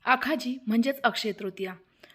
आखाजी म्हणजेच अक्षय तृतीया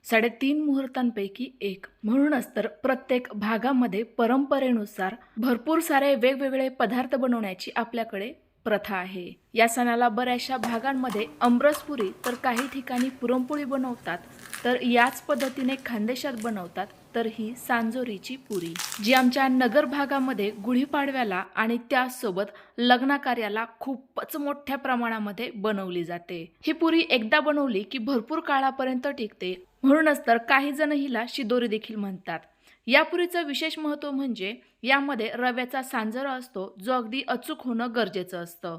3.5 मुहूर्तांपैकी एक. म्हणूनच तर प्रत्येक भागामध्ये परंपरेनुसार भरपूर सारे वेगवेगळे पदार्थ बनवण्याची आपल्याकडे प्रथा आहे. या सणाला बऱ्याचशा भागांमध्ये आमरसपुरी तर काही ठिकाणी पुरणपोळी बनवतात, तर याच पद्धतीने खानदेशात बनवतात तर ही सांजोरीची पुरी, जी आमच्या नगर भागामध्ये गुढीपाडव्याला आणि त्यासोबत लग्नकार्याला खूपच मोठ्या प्रमाणामध्ये बनवली जाते. ही पुरी एकदा बनवली की भरपूर काळापर्यंत टिकते, म्हणूनच तर काही जण हिला शिदोरी देखील म्हणतात. या पुरीचं विशेष महत्त्व म्हणजे यामध्ये रव्याचा सांजरा असतो, जो अगदी अचूक होणं गरजेचं असतं.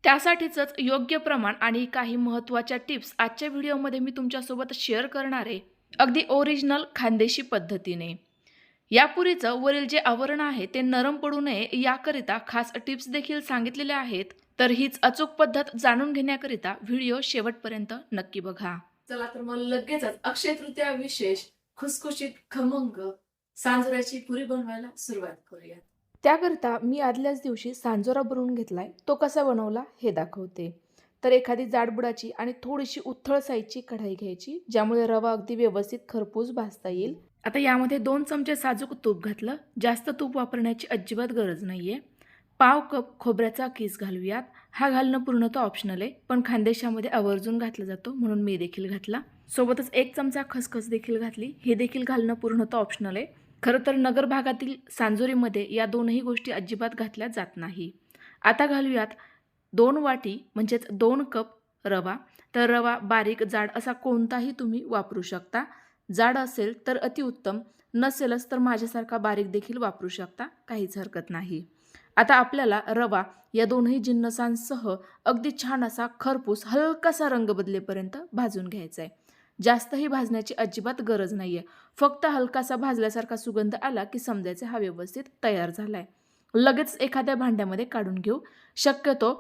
त्यासाठीच योग्य प्रमाण आणि काही महत्त्वाच्या टिप्स आजच्या व्हिडिओमध्ये मी तुमच्यासोबत शेअर करणार आहे, अगदी ओरिजिनल खानदेशी पद्धतीने. या पुरीचं वरील जे आवरण आहे ते नरम पडू नये याकरिता खास टिप्स देखील सांगितलेल्या आहेत. तर हीच अचूक पद्धत जाणून घेण्याकरिता व्हिडिओ शेवटपर्यंत नक्की बघा. चला तर मग लगेचच अक्षय तृतीया विशेष खुसखुशीत खमंग सांजोऱ्याची पुरी बनवायला सुरुवात करूया. त्याकरिता मी आदल्याच दिवशी सांजोरा बनवून घेतलाय. तो कसा बनवला हे दाखवते. तर एखादी जाडबुडाची आणि थोडीशी उथळ साईजची कढाई घ्यायची, ज्यामुळे रवा अगदी व्यवस्थित खरपूस भाजता येईल. आता यामध्ये 2 चमचे साजूक तूप घातलं. जास्त तूप वापरण्याची अजिबात गरज नाहीये. पाव कप खोबऱ्याचा किस घालूयात. हा घालणं पूर्णतः ऑप्शनल आहे, पण खानदेशामध्ये आवर्जून घातला जातो म्हणून मी देखील घातला. सोबतच 1 चमचा खसखस देखील घातली. हे देखील घालणं पूर्णतः ऑप्शनल आहे. खरं तर नगर भागातील सांजोरीमध्ये या दोनही गोष्टी अजिबात घातल्या जात नाही. आता घालूयात 2 वाटी म्हणजेच 2 कप रवा. तर रवा बारीक जाड असा कोणताही तुम्ही वापरू शकता. जाड असेल तर अतिउत्तम, नसेलच तर माझ्यासारखा बारीक देखील वापरू शकता, काहीच हरकत नाही. आता आपल्याला रवा या दोनही जिन्नसांसह अगदी छान असा खरपूस हलकासा रंग बदलेपर्यंत भाजून घ्यायचा आहे. जास्तही भाजण्याची अजिबात गरज नाहीये. फक्त हलकासा भाजल्यासारखा सुगंध आला की समजायचं हा व्यवस्थित तयार झालाय. लगेच एखाद्या भांड्यामध्ये काढून घेऊ. शक्यतो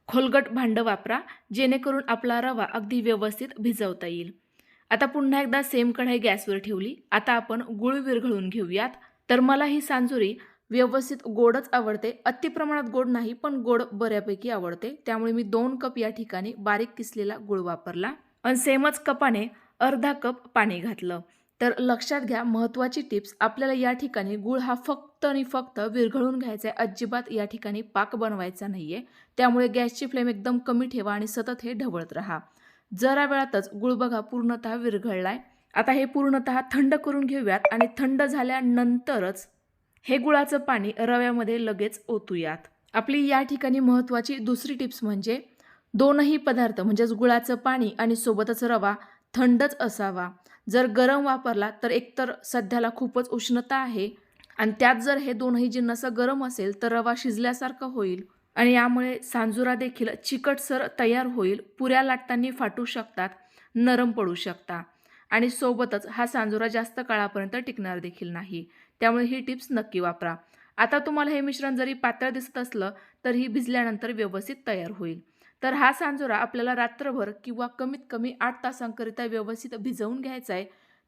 खोलगट भांडं वापरा, जेणेकरून आपला रवा अगदी व्यवस्थित भिजवता येईल. आता पुन्हा एकदा सेम कढाई गॅसवर ठेवली. आता आपण गूळ विरघळून घेऊयात. तर मला ही सांजोरी व्यवस्थित गोडच आवडते. अति प्रमाणात गोड नाही, पण गोड बऱ्यापैकी आवडते. त्यामुळे मी 2 कप या ठिकाणी बारीक किसलेला गूळ वापरला आणि सेमच कपाने अर्धा कप पाणी घातलं. तर लक्षात घ्या, महत्त्वाची टिप्स, आपल्याला या ठिकाणी गूळ हा फक्त आणि फक्त विरघळून घ्यायचा आहे. अजिबात या ठिकाणी पाक बनवायचा नाहीये. त्यामुळे गॅसची फ्लेम एकदम कमी ठेवा आणि सतत हे ढवळत राहा. जरा वेळातच गूळ बघा पूर्णतः विरघळलाय. आता हे पूर्णतः थंड करून घेऊयात आणि थंड झाल्यानंतरच हे गुळाचं पाणी रव्यामध्ये लगेच ओतूयात. आपली या ठिकाणी महत्त्वाची दुसरी टिप्स म्हणजे दोनही पदार्थ म्हणजेच गुळाचं पाणी आणि सोबतच रवा थंडच असावा. जर गरम वापरला तर एकतर सध्याला खूपच उष्णता आहे आणि त्यात जर हे दोनही जिन्नस गरम असेल तर रवा शिजल्यासारखं होईल आणि यामुळे सांजुरा देखील चिकटसर तयार होईल. पुऱ्या लाटताना फाटू शकतात, नरम पडू शकता आणि सोबतच हा सांजुरा जास्त काळापर्यंत टिकणार देखील नाही. त्यामुळे ही टिप्स नक्की वापरा. आता तुम्हाला हे मिश्रण जरी पातळ दिसत असलं तरीही भिजल्यानंतर व्यवस्थित तयार होईल. तर हा सांजोरा आपल्याला रात्रभर किंवा कमीत कमी 8 तासांकरिता व्यवस्थित भिजवून घ्यायचा आहे.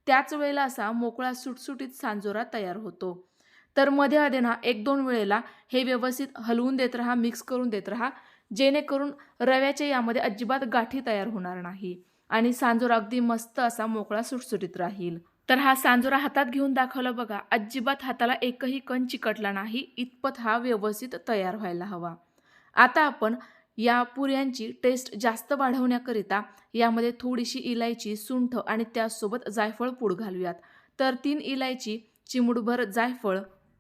त्याच वेळेला असा मोकळा सुटसुटीत सांजोरा तयार होतो. तर मध्ये अधे ना 1-2 वेळेला हे व्यवस्थित हलवून देत राहा, मिक्स करून देत राहा, जेणेकरून रव्याच्या यामध्ये अजिबात गाठी तयार होणार नाही आणि सांजोरा अगदी मस्त असा मोकळा सुटसुटीत राहील. तर हा सांजोरा हातात घेऊन दाखवला बघा, अजिबात हाताला एकही कण चिकटला नाही, इतपत हा व्यवस्थित तयार व्हायला हवा. आता आपण या पुऱ्यांची टेस्ट जास्त वाढवण्याकरिता यामध्ये थोडीशी इलायची, सुंठ आणि त्यासोबत जायफळ पूड घालूयात. तर 3 इलायची, चिमूटभर जायफळ,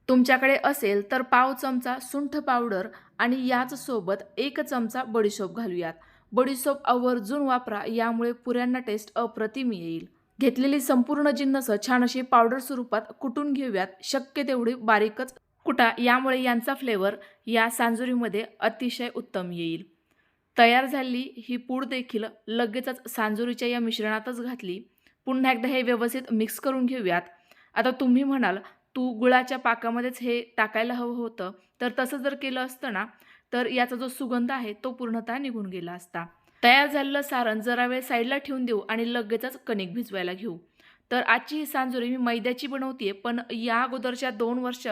तुमच्याकडे असेल तर पाव चमचा सुंठ पावडर आणि याच सोबत 1 चमचा बडीशोप घालूयात. बडीशोप आवर्जून वापरा, यामुळे पुऱ्यांना टेस्ट अप्रतिम येईल. घेतलेली संपूर्ण जिन्नस छान अशी पावडर स्वरूपात कुटून घेऊयात. शक्य तेवढी बारीकच कुटा, यामुळे यांचा फ्लेवर या सांजोरीमध्ये अतिशय उत्तम येईल. तयार झालेली ही पूड देखील लगेचच सांजोरीच्या या मिश्रणातच घातली. पुन्हा एकदा हे व्यवस्थित मिक्स करून घेऊयात. आता तुम्ही म्हणाल, तू गुळाच्या पाकामध्येच हे टाकायला हवं होतं. तर तसं जर केलं असतं ना, तर याचा जो सुगंध आहे तो पूर्णतः निघून गेला असता. तयार झालेलं सारण जरा वेळ साईडला ठेवून देऊ आणि लगेचच कणिक भिजवायला घेऊ. तर आजची ही सांजोरी मी मैद्याची बनवते, पण या अगोदरच्या 2 वर्ष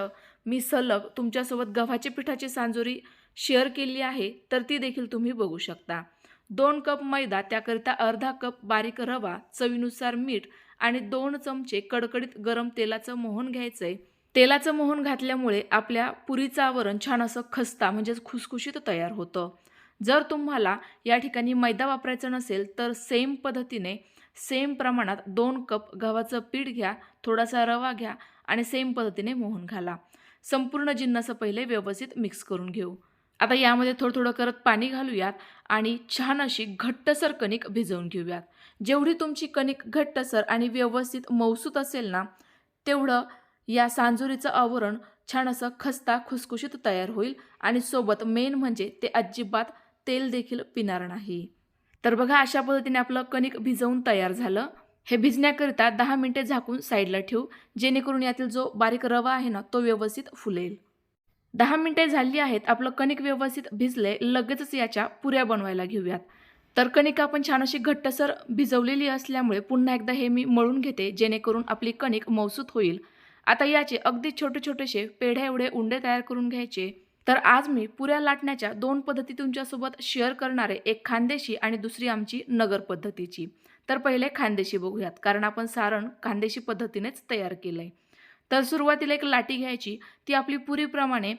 मी सलग तुमच्यासोबत गव्हाच्या पिठाची सांजोरी शेअर केली आहे, तर ती देखील तुम्ही बघू शकता. 2 कप मैदा, त्याकरिता अर्धा कप बारीक रवा, चवीनुसार मीठ आणि 2 चमचे कडकडीत गरम तेलाचं मोहन घ्यायचंय. तेलाचं मोहन घातल्यामुळे आपल्या पुरीचं आवरण छान असं खस्ता म्हणजेच खुसखुशीत तयार होतं. जर तुम्हाला या ठिकाणी मैदा वापरायचा नसेल तर सेम पद्धतीने सेम प्रमाणात 2 कप गव्हाचं पीठ घ्या, थोडासा रवा घ्या आणि सेम पद्धतीने मोहन घाला. संपूर्ण जिन्नस पहिले व्यवस्थित मिक्स करून घेऊ. आता यामध्ये थोडं थोडं करत पाणी घालूयात आणि छान अशी घट्टसर कणिक भिजवून घेऊयात. जेवढी तुमची कणिक घट्टसर आणि व्यवस्थित मऊसूत असेल ना, तेवढं या सांजोरीचं आवरण छान असं खस्ता खुसखुशीत तयार होईल आणि सोबत मेन म्हणजे ते अजिबात तेल देखील पिणार नाही. तर बघा अशा पद्धतीने आपलं कणिक भिजवून तयार झालं. हे भिजण्याकरिता 10 मिनिटे झाकून साईडला ठेवू, जेणेकरून यातील जो बारीक रवा आहे ना तो व्यवस्थित फुलेल. 10 मिनिटे झाली आहेत. आपलं कणिक व्यवस्थित भिजले. लगेचच याच्या पुऱ्या बनवायला घेऊयात. तर कणिक आपण छान अशी घट्टसर भिजवलेली असल्यामुळे पुन्हा एकदा हे मी मळून घेते, जेणेकरून आपली कणिक मऊसूत होईल. आता याचे अगदी छोटे छोटेसे पेढ्या एवढे उंडे तयार करून घ्यायचे. तर आज मी पुऱ्या लाटण्याच्या 2 पद्धती तुमच्यासोबत शेअर करणार आहे. एक खानदेशी आणि दुसरी आमची नगर पद्धतीची. तर पहिले खानदेशी बघूयात, कारण आपण सारण खानदेशी पद्धतीनेच तयार केलंय. तर सुरुवातीला एक लाटी घ्यायची, ती आपली पुरीप्रमाणे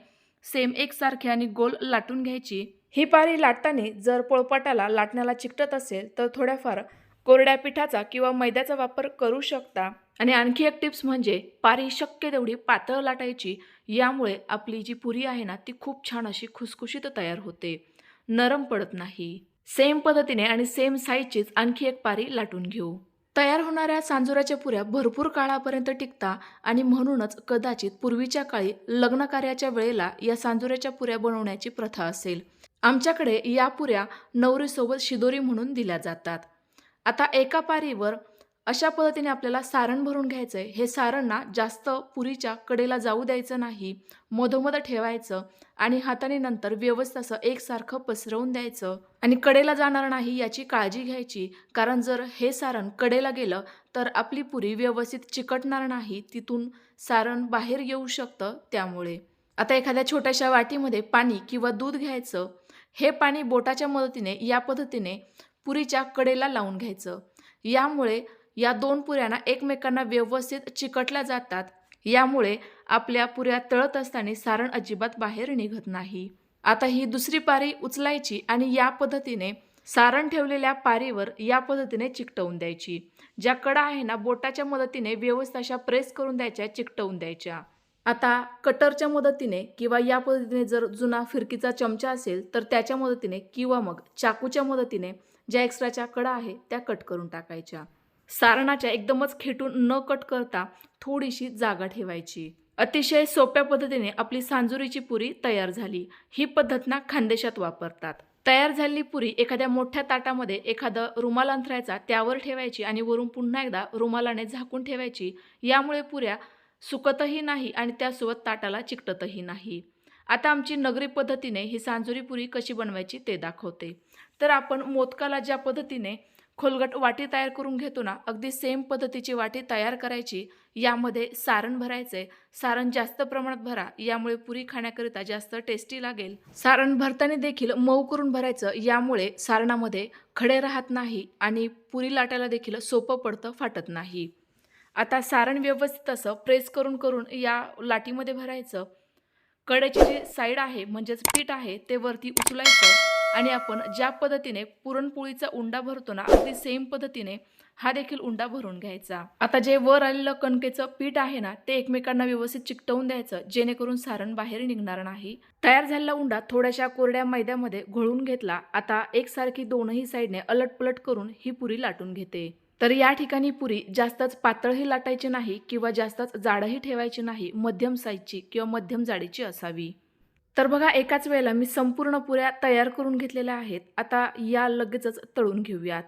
सेम एकसारखी आणि गोल लाटून घ्यायची. ही पारी लाटताना जर पोळपाटाला लाटण्याला चिकटत असेल तर थोड्याफार कोरड्या पिठाचा किंवा मैद्याचा वापर करू शकता. आणि आणखी एक टिप्स म्हणजे पारी शक्य तेवढी पातळ लाटायची. यामुळे आपली जी पुरी आहे ना ती खूप छान अशी खुसखुशीत तयार होते, नरम पडत नाही. सेम पद्धतीने आणि सेम साईजचीच आणखी एक पारी लाटून घेऊ. तयार होणाऱ्या सांजोऱ्याच्या पुऱ्या भरपूर काळापर्यंत टिकता आणि म्हणूनच कदाचित पूर्वीच्या काळी लग्न कार्याच्या वेळेला या सांजोऱ्याच्या पुऱ्या बनवण्याची प्रथा असेल. आमच्याकडे या पुऱ्या नवरीसोबत शिदोरी म्हणून दिल्या जातात. आता एका पारीवर अशा पद्धतीने आपल्याला सारण भरून घ्यायचं आहे. हे सारण ना जास्त पुरीच्या कडेला जाऊ द्यायचं नाही, मधोमध ठेवायचं आणि हाताने नंतर व्यवस्थित असं एकसारखं पसरवून द्यायचं आणि कडेला जाणार नाही याची काळजी घ्यायची. कारण जर हे सारण कडेला गेलं तर आपली पुरी व्यवस्थित चिकटणार नाही, तिथून सारण बाहेर येऊ शकतं. त्यामुळे आता एखाद्या छोट्याशा वाटीमध्ये पाणी किंवा दूध घ्यायचं. हे पाणी बोटाच्या मदतीने या पद्धतीने पुरीच्या कडेला लावून घ्यायचं. यामुळे या 2 पुऱ्यांना एकमेकांना व्यवस्थित चिकटल्या जातात. यामुळे आपल्या पुऱ्या तळत असताना सारण अजिबात बाहेर निघत नाही. आता ही दुसरी पारी उचलायची आणि या पद्धतीने सारण ठेवलेल्या पारीवर या पद्धतीने चिकटवून द्यायची. ज्या कडा आहे ना बोटाच्या मदतीने व्यवस्थित अशा प्रेस करून द्यायच्या, चिकटवून द्यायच्या. आता कटरच्या मदतीने किंवा या पद्धतीने जर जुना फिरकीचा चमचा असेल तर त्याच्या मदतीने किंवा मग चाकूच्या मदतीने ज्या एक्स्ट्राच्या कडा आहे त्या कट करून टाकायच्या. सारणाच्या एकदमच खेटून न कट करता थोडीशी जागा ठेवायची. अतिशय सोप्या पद्धतीने आपली सांजोरीची पुरी तयार झाली. ही पद्धत ना खानदेशात वापरतात. तयार झालेली पुरी एखाद्या मोठ्या ताटामध्ये एखादं रुमाल अंथरायचा, त्यावर ठेवायची आणि वरून पुन्हा एकदा रुमालाने झाकून ठेवायची. यामुळे पुऱ्या सुकतही नाही आणि त्यासोबत ताटाला चिकटतही नाही. आता आमची नगरी पद्धतीने ही सांजोरी पुरी कशी बनवायची ते दाखवते. तर आपण मोदकाला ज्या पद्धतीने खोलगट वाटी तयार करून घेतो ना, अगदी सेम पद्धतीची वाटी तयार करायची. यामध्ये सारण भरायचे. सारण जास्त प्रमाणात भरा, यामुळे पुरी खाण्याकरिता जास्त टेस्टी लागेल. सारण भरताना देखील मऊ करून भरायचं, यामुळे सारणामध्ये खडे राहत नाही आणि पुरी लाटायला देखील सोपं पडतं, फाटत नाही. आता सारण व्यवस्थित असं प्रेस करून करून या लाटीमध्ये भरायचं. कडेची जी साईड आहे म्हणजेच पीठ आहे ते वरती उचलायचं आणि आपण ज्या पद्धतीने पुरणपोळीचा उंडा भरतो ना, अगदी सेम पद्धतीने हा देखील उंडा भरून घ्यायचा. आता जे वर आलेलं कणकेचं पीठ आहे ना ते एकमेकांना व्यवस्थित चिकटवून द्यायचं, जेणेकरून सारण बाहेर निघणार नाही. तयार झालेला उंडा थोड्याशा कोरड्या मैद्यामध्ये घोळून घेतला. आता एकसारखी दोनही साईडने अलटपलट करून ही पुरी लाटून घेते. तर या ठिकाणी पुरी जास्तच पातळही लाटायची नाही किंवा जास्तच जाडही ठेवायची नाही, मध्यम साईजची किंवा मध्यम जाडीची असावी. तर बघा एकाच वेळेला मी संपूर्ण पुऱ्या तयार करून घेतलेल्या आहेत. आता या लगेचच तळून घेऊयात.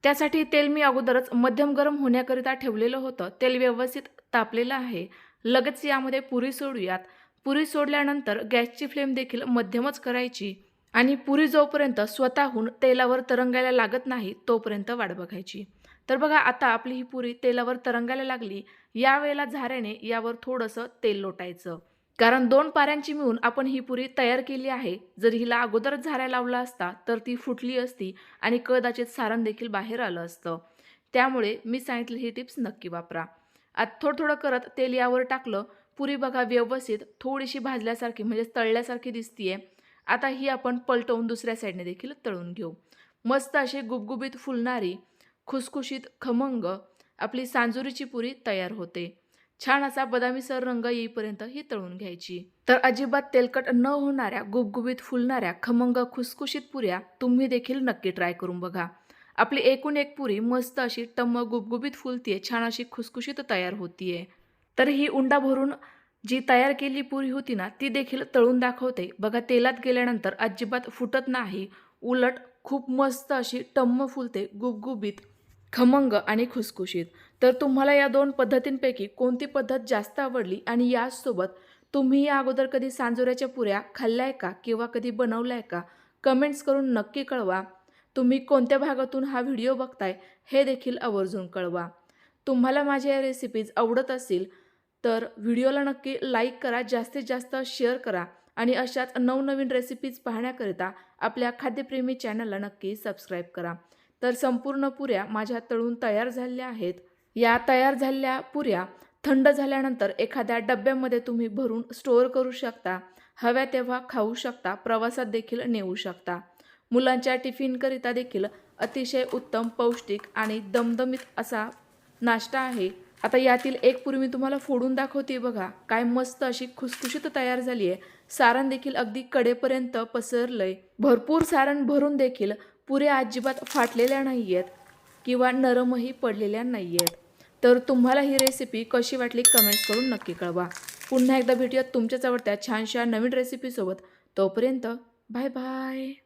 त्यासाठी तेल मी अगोदरच मध्यम गरम होण्याकरिता ठेवलेलं होतं. तेल व्यवस्थित तापलेलं आहे. लगेच यामध्ये पुरी सोडूयात. पुरी सोडल्यानंतर गॅसची फ्लेम देखील मध्यमच करायची आणि पुरी जोपर्यंत स्वतःहून तेलावर तरंगायला लागत नाही तोपर्यंत वाट बघायची. तर बघा आता आपली ही पुरी तेलावर तरंगायला लागली. यावेळेला झाऱ्याने यावर थोडंसं तेल लोटायचं. कारण 2 पाऱ्यांची मिळून आपण ही पुरी तयार केली आहे. जर हिला अगोदरच झारा लावला असता तर ती फुटली असती आणि कदाचित सारण देखील बाहेर आलं असतं. त्यामुळे मी सांगितली ही टिप्स नक्की वापरा. आता थोडं-थोडं करत तेल यावर टाकलं. पुरी बघा व्यवस्थित थोडीशी भाजल्यासारखी म्हणजे तळल्यासारखी दिसतीये. आता ही आपण पलटवून दुसऱ्या साईडने देखील तळून घेऊ. मस्त अशी गुबगुबीत फुलणारी, खुसखुशीत, खमंग आपली सांजोरीची पुरी तयार होते. छान असा बदामीसर रंग येईपर्यंत ही तळून घ्यायची. तर अजिबात तेलकट न होणाऱ्या, गुबगुबीत फुलणाऱ्या, खमंग खुसखुशीत पुऱ्या तुम्ही देखील नक्की ट्राय करून बघा. आपली एकूण एक पुरी मस्त अशी टम्म गुबगुबीत फुलतीये, छान अशी खुसखुशीत तयार होतीये. तर ही उंडा भरून जी तयार केली पुरी होती ना, ती देखील तळून दाखवते. बघा तेलात गेल्यानंतर अजिबात फुटत नाही. उलट खूप मस्त अशी टम्म फुलते, गुबगुबीत, खमंग आणि खुसखुशीत. तर तुम्हाला या 2 पद्धतींपैकी कोणती पद्धत जास्त आवडली आणि याचसोबत तुम्ही या अगोदर कधी सांजोऱ्याच्या पुऱ्या खाल्ल्याय का किंवा कधी बनवल्याय का? कमेंट्स करून नक्की कळवा. तुम्ही कोणत्या भागातून हा व्हिडिओ बघताय हे देखील आवर्जून कळवा. तुम्हाला माझ्या या रेसिपीज आवडत असतील तर व्हिडिओला नक्की लाईक करा, जास्तीत जास्त शेअर करा आणि अशाच नवनवीन रेसिपीज पाहण्याकरिता आपल्या खाद्यप्रेमी चॅनलला नक्की सबस्क्राईब करा. तर संपूर्ण पुऱ्या माझ्या तळून तयार झालेल्या आहेत. या तयार झालेल्या पुऱ्या थंड झाल्यानंतर एखाद्या डब्यामध्ये तुम्ही भरून स्टोअर करू शकता. हव्या तेव्हा खाऊ शकता, प्रवासात देखील नेऊ शकता. मुलांच्या टिफिनकरिता देखील अतिशय उत्तम, पौष्टिक आणि दमदमीत असा नाश्ता आहे. आता यातील एक पुरी मी तुम्हाला फोडून दाखवते बघा. काय मस्त अशी खुसखुशीत तयार झाली आहे. सारण देखील अगदी कडेपर्यंत पसरलंय. भरपूर सारण भरून देखील पुऱ्या अजिबात फाटलेल्या नाही आहेत किंवा नरमही पडलेल्या नाही आहेत. तर तुम्हाला ही रेसिपी कशी वाटली कमेंट्स करून नक्की कळवा. पुन्हा एकदा भेटूयात तुमच्याच आवडत्या छानशा नवीन रेसिपीसोबत. तोपर्यंत बाय बाय.